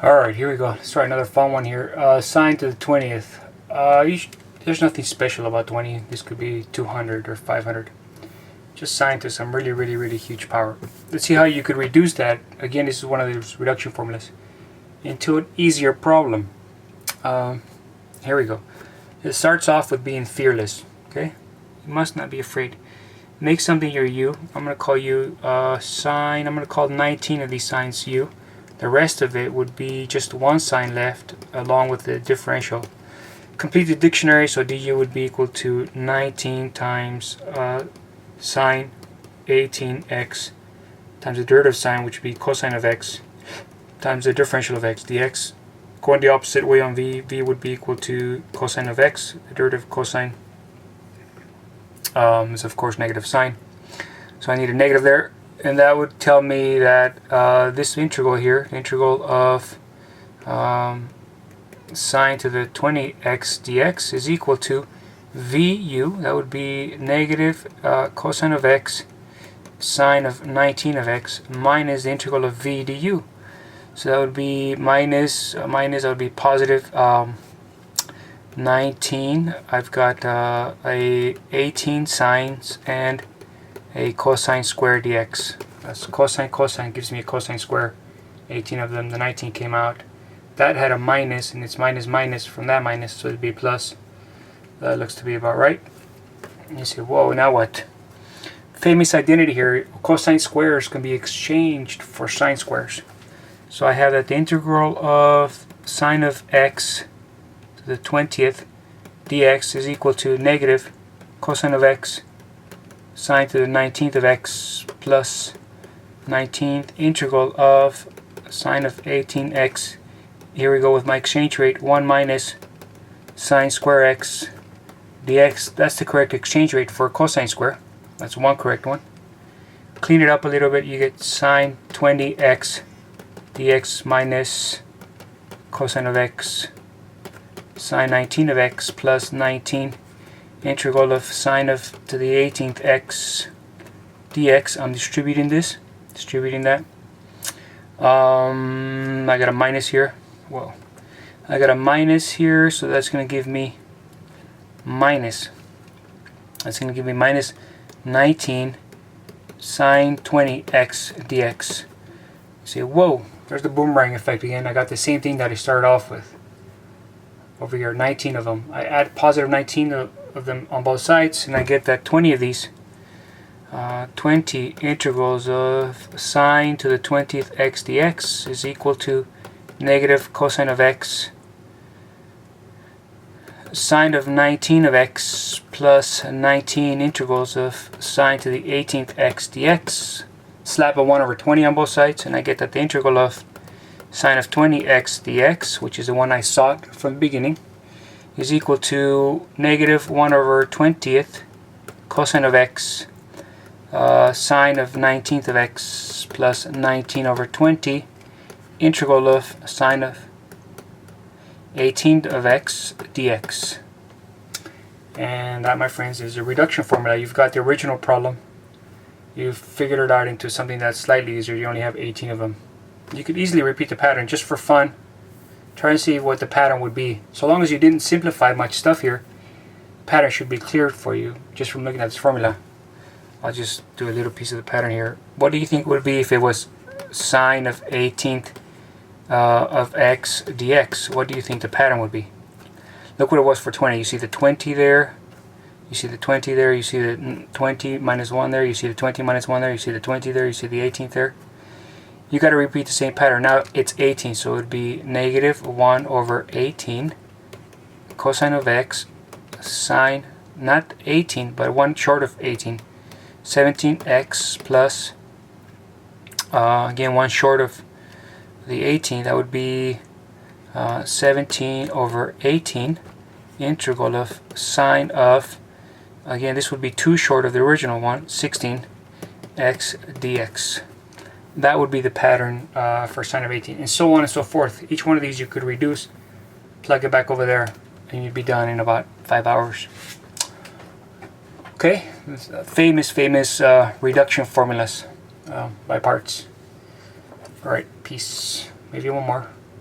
Alright, here we go. Let's try another fun one here. Sine to the 20th. There's nothing special about 20. This could be 200 or 500. Just sine to some really huge power. Let's see how you could reduce that. Again, this is one of those reduction formulas into an easier problem. Here we go. It starts off with being fearless. Okay, you must not be afraid. Make something your u. I'm going to call you sine. I'm going to call 19 of these sines u. The rest of it would be just one sign left along with the differential. Complete the dictionary, so du would be equal to 19 times sine 18x times the derivative sign, which would be cosine of x, times the differential of x, dx. Going the opposite way on v, v would be equal to cosine of x. The derivative of cosine is of course negative sine. So I need a negative there. And that would tell me that this integral here, the integral of sine to the 20x dx is equal to vu, that would be negative cosine of x sine of 19 of x minus the integral of v du. So that would be minus, that would be positive 19. I've got a 18 sines and a cosine square dx. That's cosine gives me a cosine square. 18 of them, the 19 came out. That had a minus, and it's minus from that minus, so it'd be plus. That looks to be about right. And you say, whoa, now what? Famous identity here. Cosine squares can be exchanged for sine squares. So I have that the integral of sine of x to the 20th dx is equal to negative cosine of x sine to the 19th of x plus 19th integral of sine of 18x. Here we go with my exchange rate, 1 minus sine square x dx. That's the correct exchange rate for cosine square. That's one correct one. Clean it up a little bit, you get sine 20x dx minus cosine of x sine 19 of x plus 19 integral of sine of to the 18th x dx. I'm distributing that. I got a minus here. Whoa. I got a minus here, so that's going to give me minus. That's going to give me minus 19 sine 20x dx. You say, whoa, there's the boomerang effect again. I got the same thing that I started off with. Over here, 19 of them. I add positive 19 of them on both sides, and I get that 20 of these. 20 integrals of sine to the 20th x dx is equal to negative cosine of x sine of 19 of x plus 19 integrals of sine to the 18th x dx. Slap a 1 over 20 on both sides, and I get that the integral of sine of 20x dx, which is the one I sought from the beginning, is equal to negative 1 over 20th cosine of x sine of 19th of x plus 19 over 20 integral of sine of 18th of x dx. And that, my friends, is a reduction formula. You've got the original problem. You've figured it out into something that's slightly easier. You only have 18 of them. You could easily repeat the pattern just for fun. Try and see what the pattern would be. So long as you didn't simplify much stuff here, the pattern should be clear for you just from looking at this formula. I'll just do a little piece of the pattern here. What do you think would be if it was sine of 18th of x dx? What do you think the pattern would be? Look what it was for 20. You see the 20 there. You see the 20 there. You see the 20 minus 1 there. You see the 20 minus 1 there. You see the 20 there. You see the 18th there. You got to repeat the same pattern. Now it's 18, so it would be negative 1 over 18 cosine of x sine, not 18, but 1 short of 18, 17x plus, again 1 short of the 18, that would be 17 over 18 integral of sine of, again this would be 2 short of the original one, 16x dx. That would be the pattern for sine of 18, and so on and so forth. Each one of these you could reduce, plug it back over there, and you'd be done in about 5 hours. Okay, famous reduction formulas by parts. Alright, peace. Maybe one more.